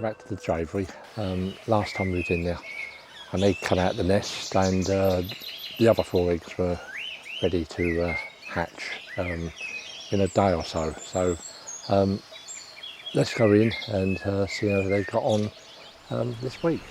welcome back to the Dravery. Last time we was in there, an egg come out the nest, and the other 4 eggs were ready to hatch in a day or so. So let's go in and see how they got on this week.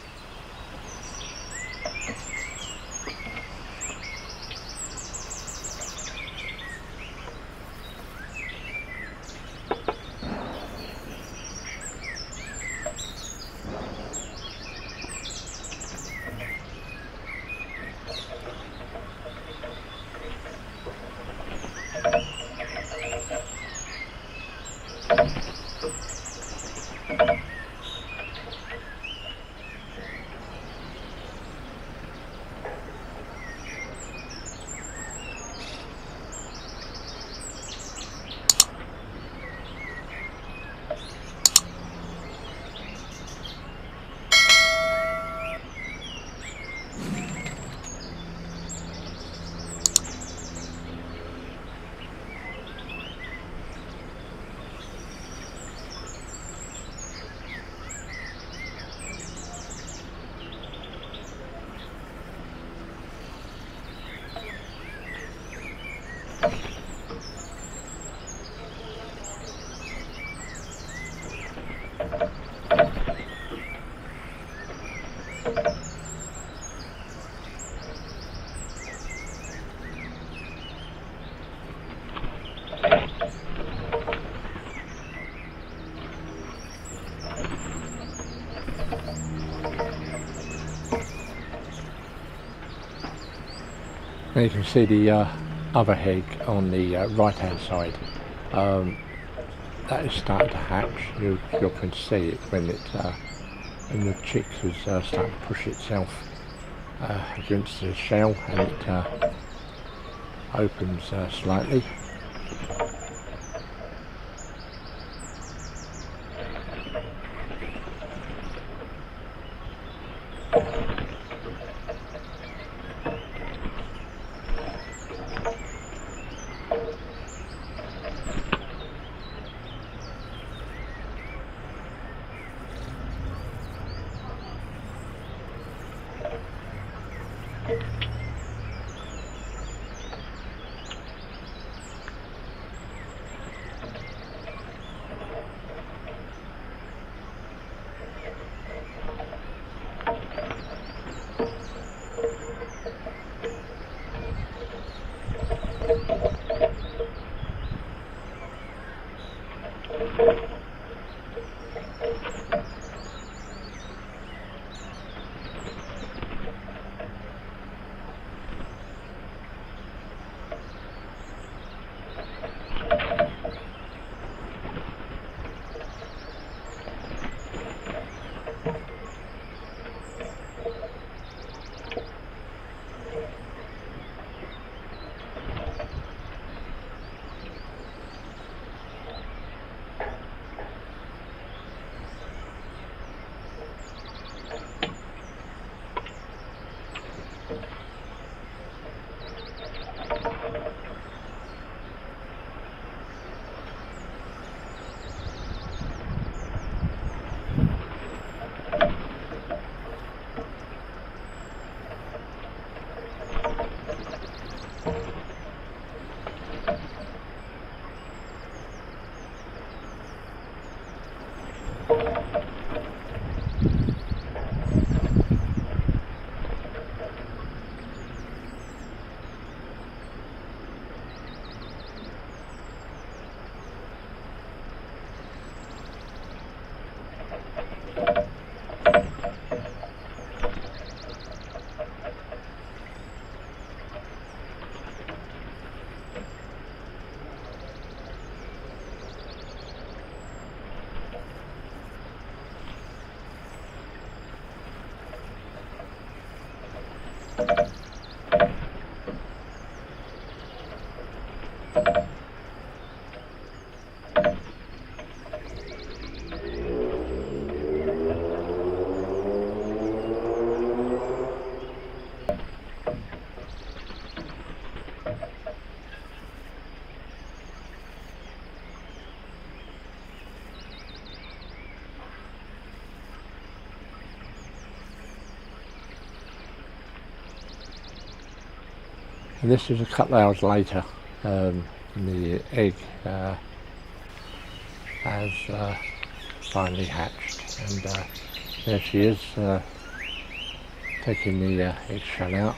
Now you can see the other egg on the right hand side. That is starting to hatch. You're going to see it when the chick is starting to push itself against the shell, and it opens slightly. And this is a couple of hours later. The egg has finally hatched, and there she is, taking the eggshell out.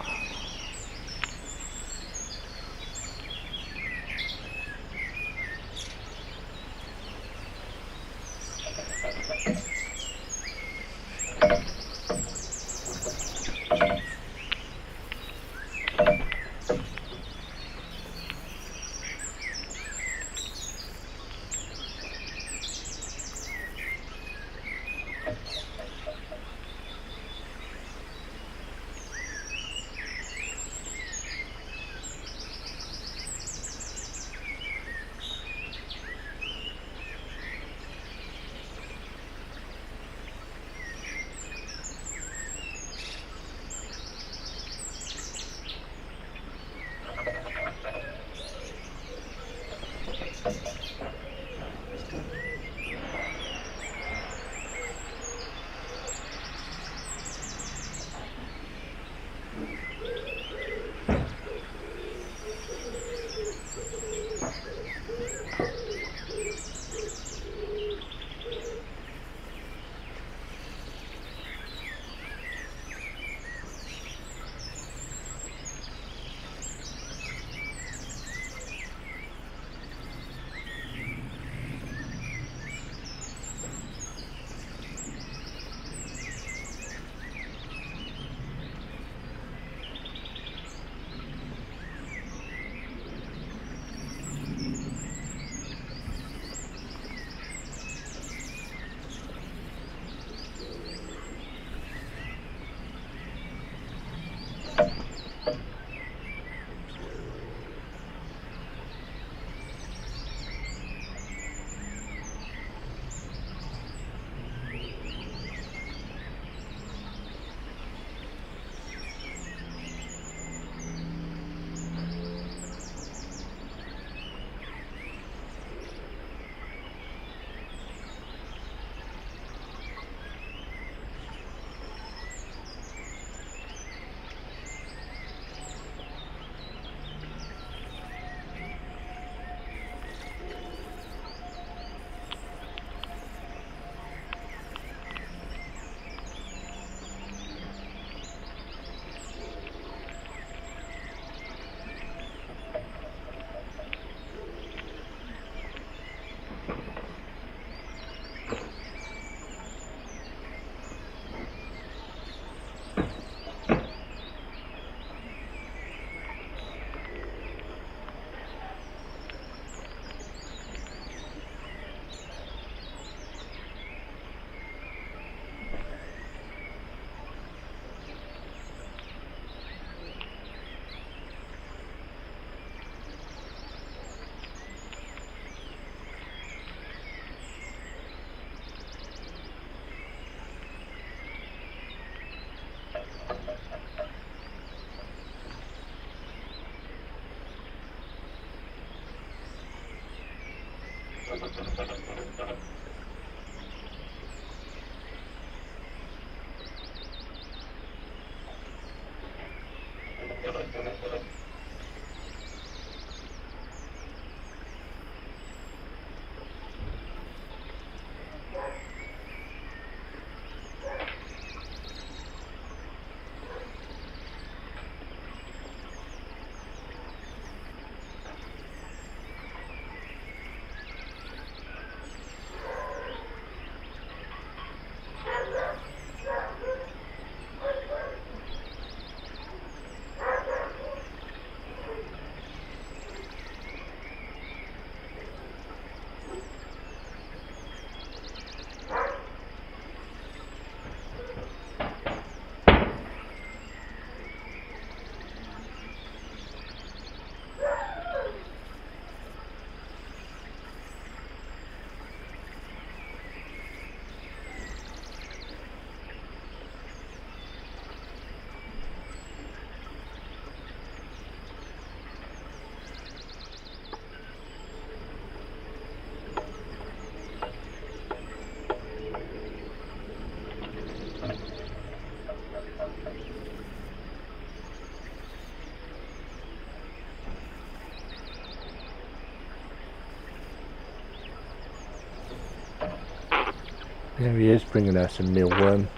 There he is, bringing her some mealworm.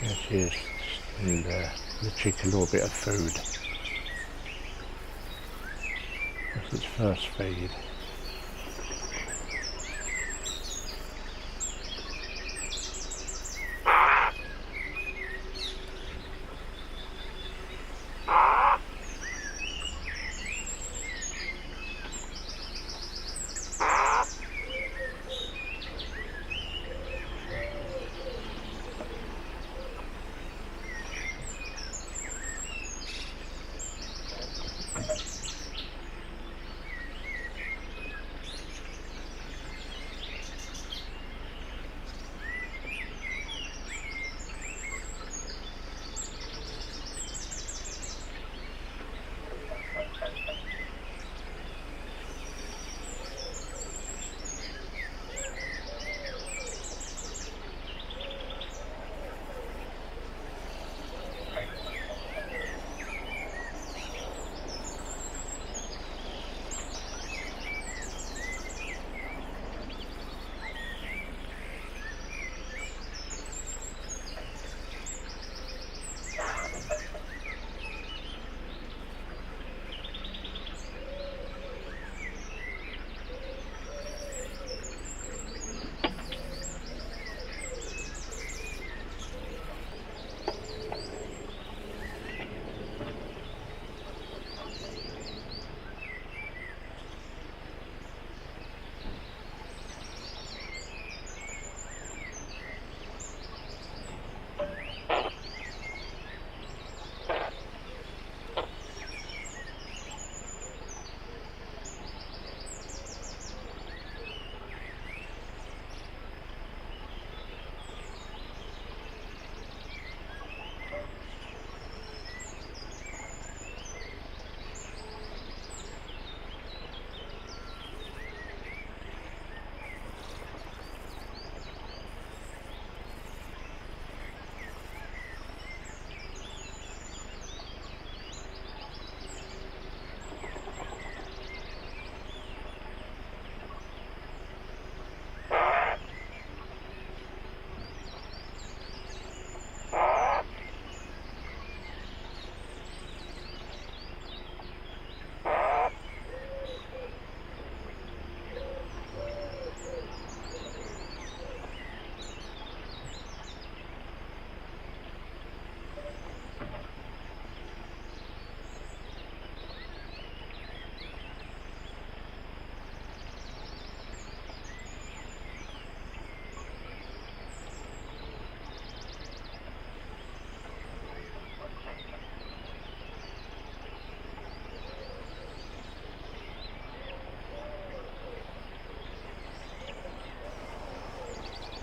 There she is, and the chick a little bit of food. That's its first feed.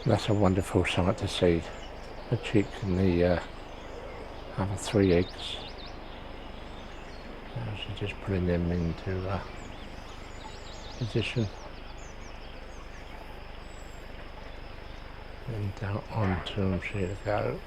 That's a wonderful sight to see. The chick and the other 3 eggs. She's just putting them into position. And down onto them, she to go.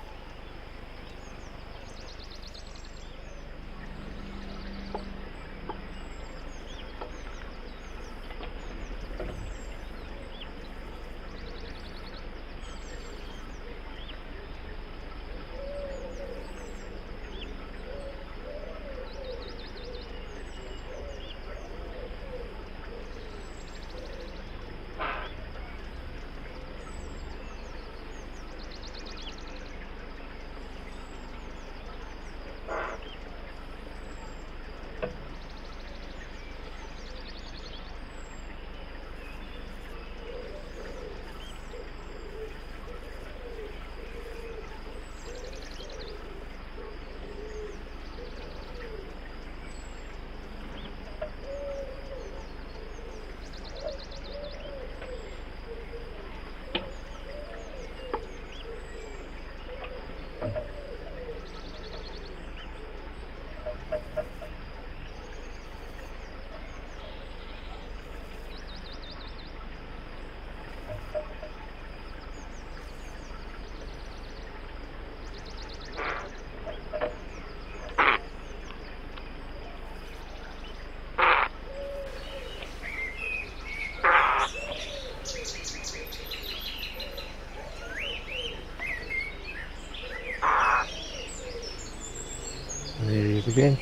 there he is again,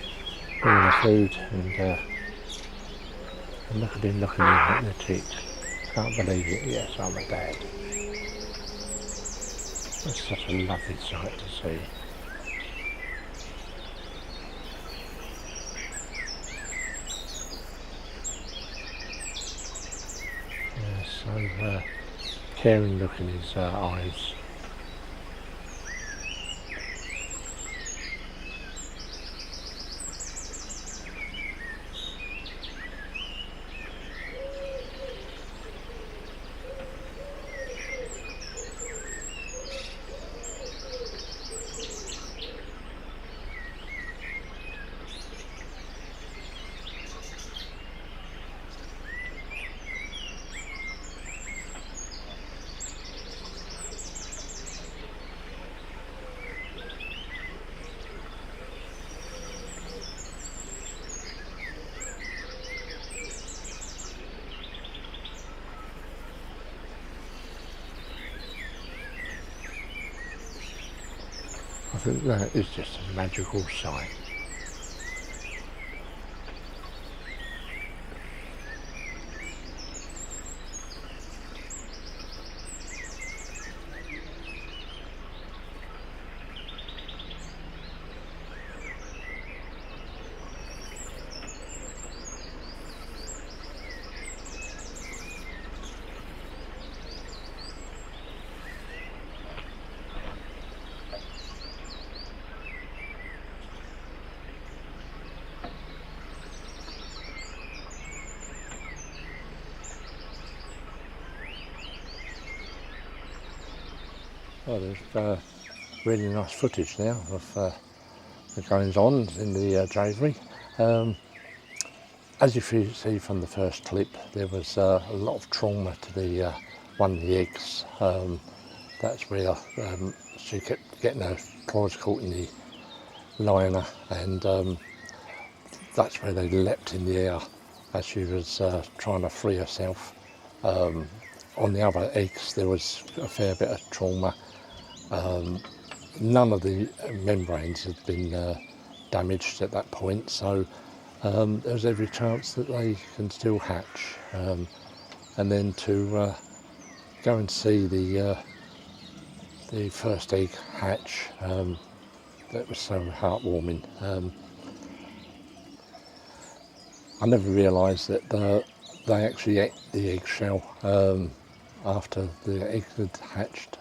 bringing the food, and look at him looking in at the chick. Can't believe it. Yes, I'm a dad. That's such a lovely sight to see. Yeah, so caring look in his eyes. I think that is just a magical sight. Well, there's really nice footage now of the goings on in the Dravery. As you see from the first clip, there was a lot of trauma to the one of the eggs. That's where she kept getting her claws caught in the liner, and that's where they leapt in the air as she was trying to free herself. On the other eggs, there was a fair bit of trauma. None of the membranes had been damaged at that point, so there's every chance that they can still hatch. And then to go and see the first egg hatch, that was so heartwarming. I never realised that they actually ate the eggshell after the egg had hatched.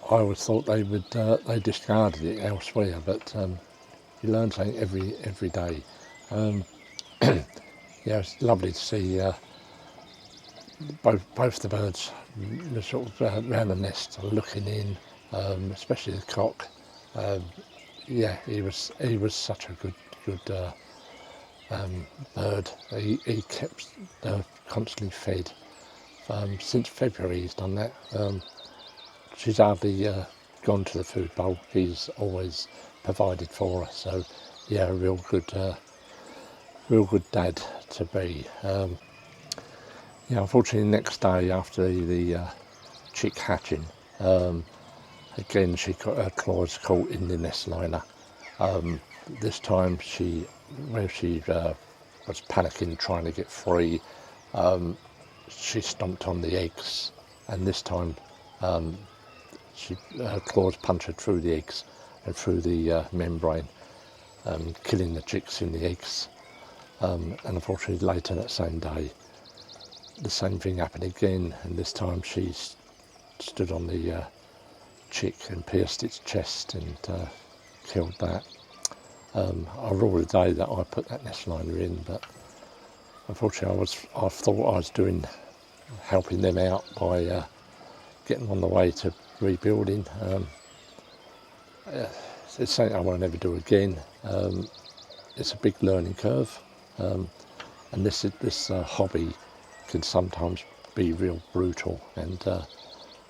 I always thought they discarded it elsewhere, but you learn something every day. Yeah, it's lovely to see both the birds sort of around the nest looking in, especially the cock. Yeah, he was such a good bird. He kept constantly fed. Since February he's done that. She's hardly gone to the food bowl. He's always provided for her. So yeah, a real good dad to be. Yeah, unfortunately, the next day after the chick hatching, again she got her claws caught in the nest liner. This time when she was panicking, trying to get free, she stomped on the eggs, and this time her claws punctured through the eggs and through the membrane, killing the chicks in the eggs. And unfortunately, later that same day, the same thing happened again, and this time she stood on the chick and pierced its chest and killed that. I ruled the day that I put that nest liner in, but unfortunately I thought I was helping them out by getting on the way to rebuilding. It's something I will never do again. It's a big learning curve, and this hobby can sometimes be real brutal, and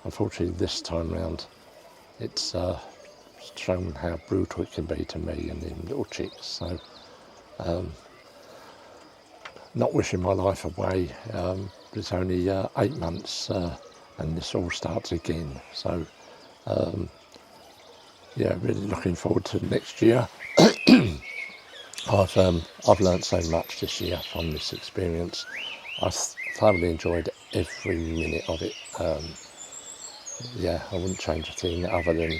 unfortunately this time round it's shown how brutal it can be to me and them little chicks. So not wishing my life away. There's only 8 months and this all starts again. So yeah, really looking forward to next year. I've learnt so much this year from this experience. I thoroughly enjoyed every minute of it. Yeah, I wouldn't change a thing other than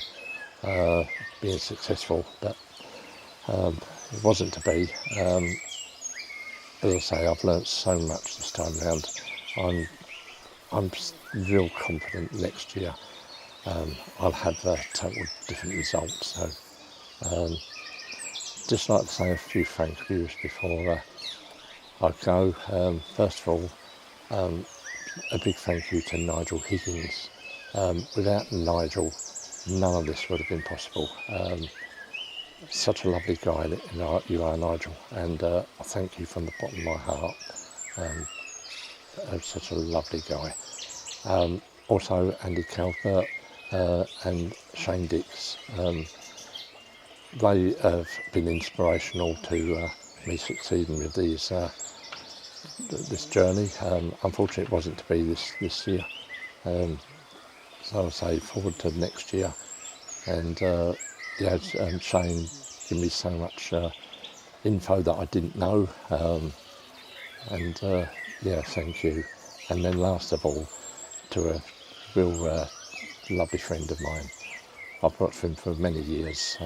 being successful, but it wasn't to be. As I say, I've learnt so much this time round. I'm real confident next year I'll have total different results. So just like to say a few thank yous before I go. First of all, a big thank you to Nigel Higgins. Without Nigel, none of this would have been possible. Such a lovely guy that you are, Nigel, and I thank you from the bottom of my heart. Such a lovely guy. Also, Andy Calvert and Shane Dix. They have been inspirational to me succeeding with this journey. Unfortunately, it wasn't to be this year. So I'll say forward to next year. And yeah, Shane gave me so much info that I didn't know. And yeah, thank you. And then last of all, to a real lovely friend of mine. I've worked for him for many years,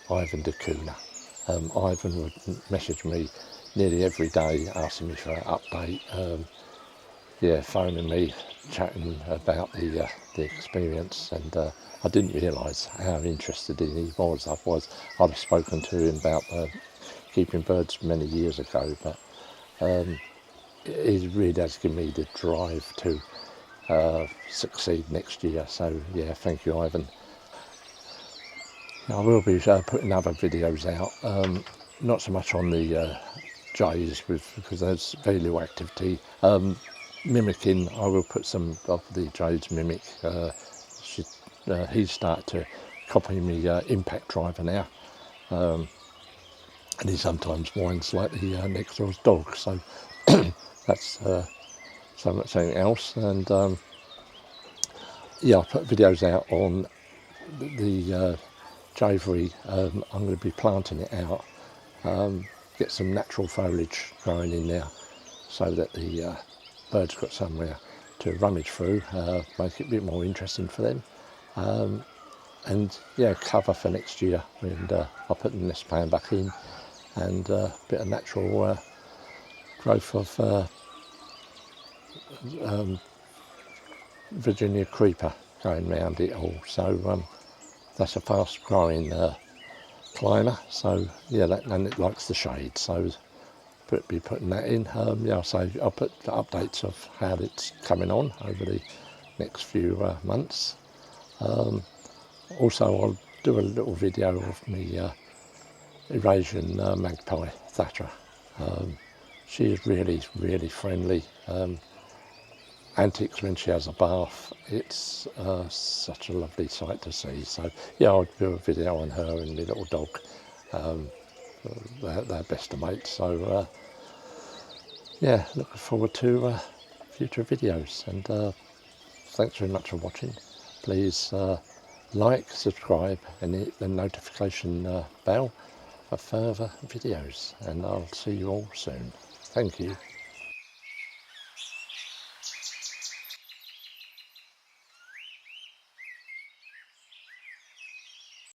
Ivan D'Cunha. Ivan would message me nearly every day asking me for an update, yeah, phoning me, chatting about the experience, and I didn't realise how interested in he was. I'd have spoken to him about keeping birds many years ago, but he really has given me the drive to succeed next year. So yeah, thank you, Ivan. I will be putting other videos out, not so much on the jays because there's very little activity. Mimicking, I will put some of the jays mimic. He's started to copy me impact driver now, and he sometimes whines like the next door's dog. So that's something else. And yeah, I put videos out on the Javery. I'm going to be planting it out, get some natural foliage growing in there so that the birds got somewhere to rummage through, make it a bit more interesting for them. And yeah, cover for next year, and I'll put the nest pan back in, and a bit of natural growth of Virginia creeper going round it all. So that's a fast growing climber, so yeah, and it likes the shade, so be putting that in. Yeah, so I'll put the updates of how it's coming on over the next few months. Also, I'll do a little video of me Eurasian magpie Thatcher. She is really friendly. Antics when she has a bath. It's such a lovely sight to see. So yeah, I'll do a video on her and my little dog. They're best of mates. So yeah, looking forward to future videos. And thanks very much for watching. Please like, subscribe, and hit the notification bell for further videos. And I'll see you all soon. Thank you.